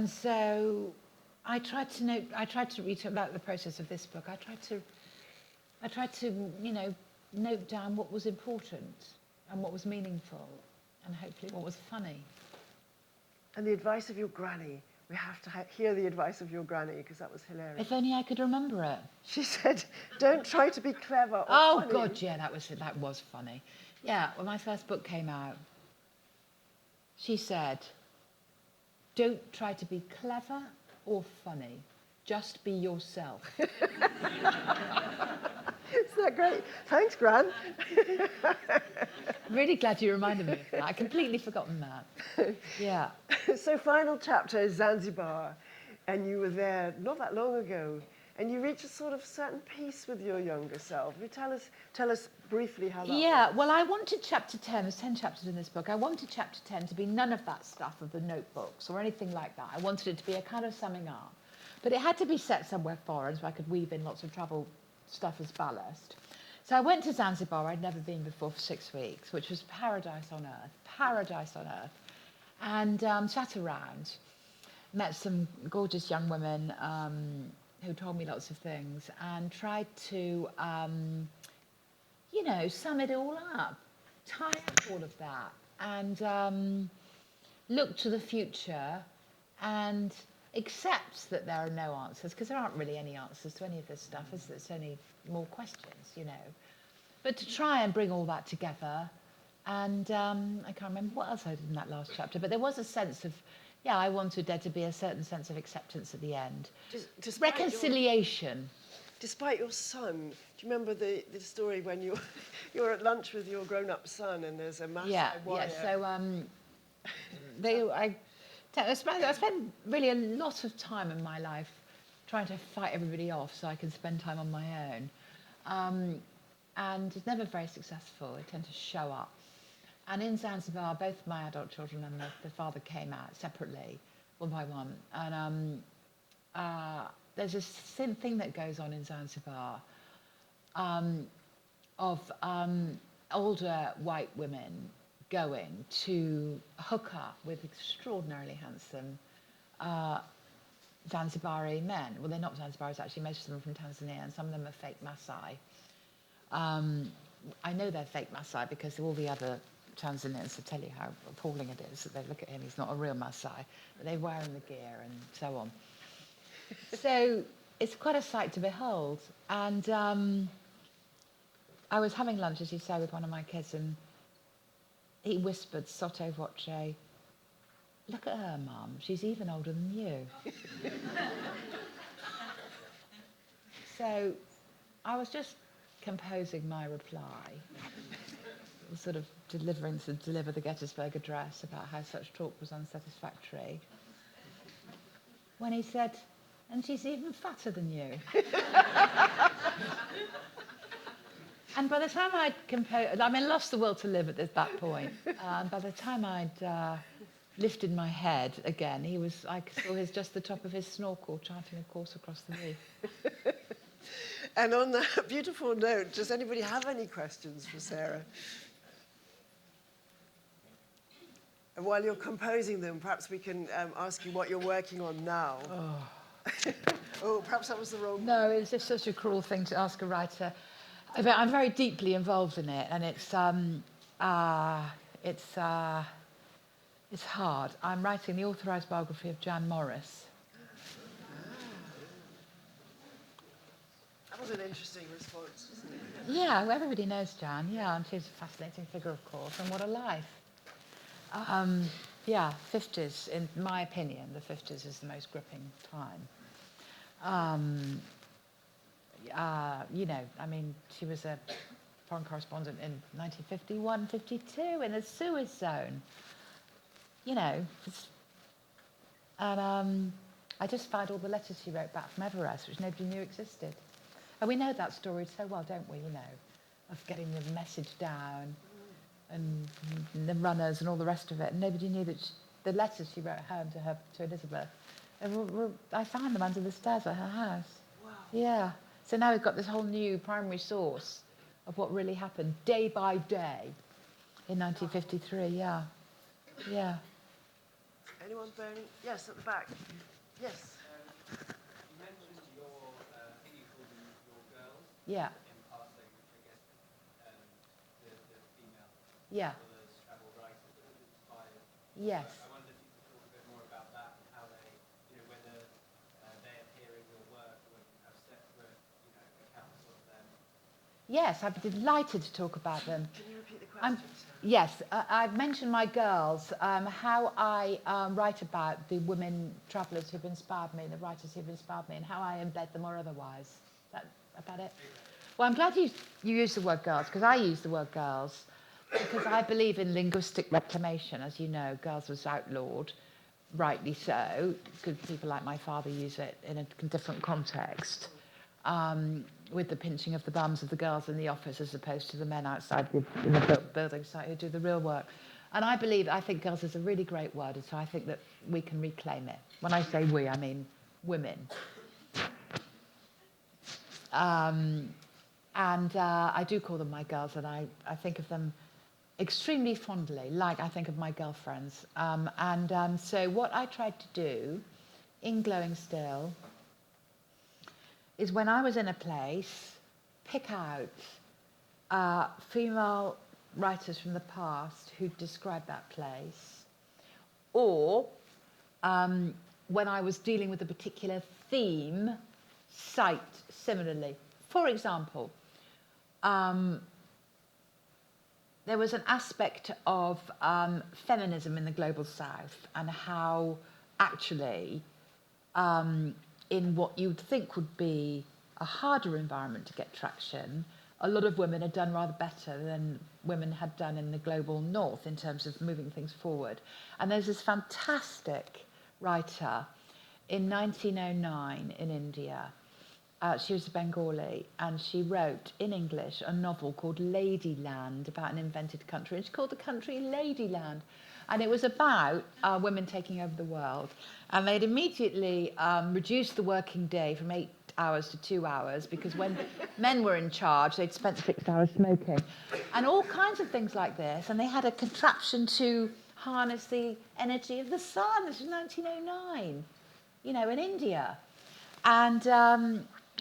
so I tried to read about the process of this book. I tried to note down what was important and what was meaningful, and hopefully what was funny. And the advice of your granny. We have to hear the advice of your granny, because that was hilarious. If only I could remember it. She said, don't try to be clever or funny. God, yeah, that was funny. Yeah, when my first book came out, she said, don't try to be clever or funny. Just be yourself. Isn't that great? Thanks, Gran. I'm really glad you reminded me of that. I'd completely forgotten that. Yeah. So final chapter is Zanzibar, and you were there not that long ago, and you reached a sort of certain peace with your younger self. Will you tell us briefly how that was? Well, I wanted chapter 10, there's 10 chapters in this book, I wanted chapter 10 to be none of that stuff of the notebooks or anything like that. I wanted it to be a kind of summing up. But it had to be set somewhere foreign so I could weave in lots of travel stuff as ballast. So I went to Zanzibar, I'd never been before, for 6 weeks, which was paradise on earth. And sat around, met some gorgeous young women who told me lots of things, and tried to, sum it all up, tie up all of that, and look to the future and accept that there are no answers, because there aren't really any answers to any of this stuff, it's only more questions, But to try and bring all that together, and I can't remember what else I did in that last chapter, but there was a sense of, I wanted there to be a certain sense of acceptance at the end. Reconciliation. Despite your son, do you remember the story when you're at lunch with your grown-up son and there's a massive wire? So I spend really a lot of time in my life trying to fight everybody off so I can spend time on my own. And it's never very successful. I tend to show up. And in Zanzibar, both my adult children and the father came out separately, one by one. And there's this thing that goes on in Zanzibar of older white women going to hook up with extraordinarily handsome Zanzibari men. Well, they're not Zanzibaris, actually. Most of them are from Tanzania, and some of them are fake Maasai. I know they're fake Maasai because all the other Tanzanians will tell you how appalling it is that they look at him, he's not a real Maasai, but they're wearing the gear and so on. So it's quite a sight to behold. And I was having lunch, as you say, with one of my kids, and he whispered sotto voce, "Look at her, Mum, she's even older than you." So I was just composing my reply, sort of deliver the Gettysburg Address about how such talk was unsatisfactory, when he said, "And she's even fatter than you." And by the time I'd composed, I mean, lost the will to live at that point. By the time I'd lifted my head again, I saw just the top of his snorkel charting a course across the reef. And on that beautiful note, does anybody have any questions for Sara? And while you're composing them, perhaps we can ask you what you're working on now. Oh, oh, perhaps that was the wrong... No, it's just such a cruel thing to ask a writer. I'm very deeply involved in it, and it's hard. I'm writing the authorised biography of Jan Morris. That was an interesting response, wasn't it? Yeah, well, everybody knows Jan, yeah, and she's a fascinating figure, of course, and what a life. Yeah, 50s, in my opinion, the 50s is the most gripping time. You know, I mean, she was a foreign correspondent in 1951, 52 in the Suez Zone. You know, and I just found all the letters she wrote back from Everest, which nobody knew existed. And we know that story so well, don't we, you know, of getting the message down and the runners and all the rest of it. And nobody knew that the letters she wrote home to Elizabeth, I found them under the stairs at her house. Wow. Yeah. So now we've got this whole new primary source of what really happened day by day in 1953, yeah. Yeah. Anyone burning? Yes, at the back. Yes. You mentioned I think you called them your girls. Yeah. In passing, which I guess the female travelers, travel writers that have inspired. Yes. I wonder if you could talk a bit more about that and how they, whether they appear in your work or whether you have separate, accounts of them. Yes, I'd be delighted to talk about them. Can you repeat the question? Yes, I've mentioned my girls, how I write about the women travellers who've inspired me, the writers who've inspired me, and how I embed them or otherwise. Is that about it? Well, I'm glad you used the word girls, because I use the word girls, because I believe in linguistic reclamation. As you know, girls was outlawed, rightly so. Good people like my father use it in a different context. With the pinching of the bums of the girls in the office as opposed to the men outside in the building site who do the real work. And I think girls is a really great word, and so I think that we can reclaim it. When I say we, I mean women. I do call them my girls, and I think of them extremely fondly, like I think of my girlfriends. So what I tried to do in Glowing Still is when I was in a place, pick out female writers from the past who described that place, or when I was dealing with a particular theme, cite similarly. For example, there was an aspect of feminism in the Global South and how actually in what you'd think would be a harder environment to get traction, a lot of women had done rather better than women had done in the global north in terms of moving things forward. And there's this fantastic writer in 1909 in India. She was a Bengali, and she wrote in English a novel called Ladyland about an invented country. And she called the country Ladyland. And it was about women taking over the world. And they'd immediately reduced the working day from 8 hours to 2 hours, because when men were in charge, they'd spent 6 hours smoking. And all kinds of things like this. And they had a contraption to harness the energy of the sun. This was 1909, you know, in India. And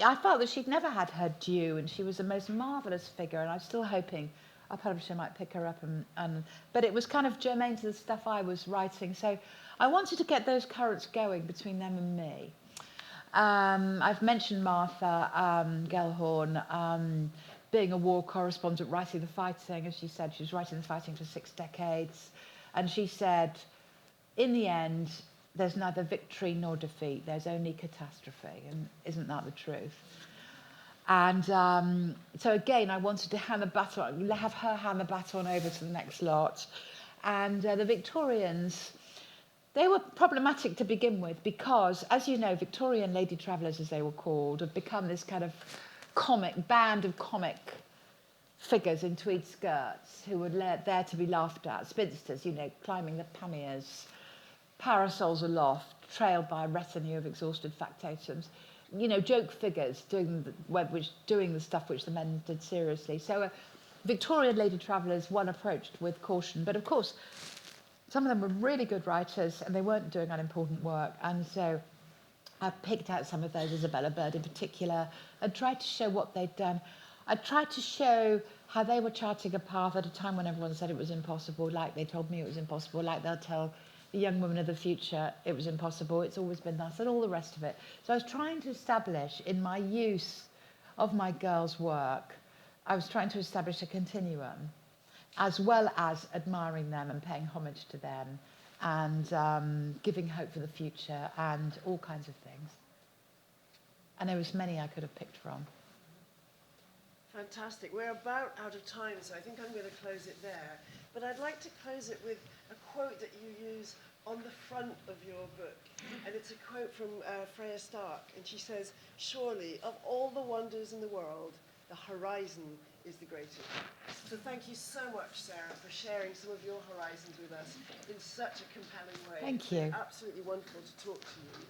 I felt that she'd never had her due, and she was the most marvellous figure, and I'm still hoping our publisher might pick her up. But it was kind of germane to the stuff I was writing, so I wanted to get those currents going between them and me. I've mentioned Martha Gellhorn being a war correspondent, writing the fighting. As she said, she was writing the fighting for 6 decades, and she said, in the end, there's neither victory nor defeat, there's only catastrophe. And isn't that the truth? And so again, I wanted to hand the baton, have her hand the baton over to the next lot. And the Victorians, they were problematic to begin with because, as you know, Victorian lady travellers, as they were called, have become this kind of band of comic figures in tweed skirts who were there to be laughed at. Spinsters, you know, climbing the panniers, parasols aloft, trailed by a retinue of exhausted factotums. You know, joke figures doing the stuff which the men did seriously. So Victorian lady travellers, one approached with caution. But of course, some of them were really good writers and they weren't doing unimportant work. And so I picked out some of those, Isabella Bird in particular, and tried to show what they'd done. I tried to show how they were charting a path at a time when everyone said it was impossible, like they told me it was impossible, like they'll tell the young women of the future it was impossible, it's always been thus, and all the rest of it. So I was trying to establish, in my use of my girls' work, I was trying to establish a continuum, as well as admiring them and paying homage to them, and giving hope for the future, and all kinds of things. And there was many I could have picked from. Fantastic. We're about out of time, so I think I'm going to close it there. But I'd like to close it with a quote that you use on the front of your book. And it's a quote from Freya Stark. And she says, "Surely, of all the wonders in the world, the horizon is the greatest." So thank you so much, Sarah, for sharing some of your horizons with us in such a compelling way. Thank you. It's been absolutely wonderful to talk to you.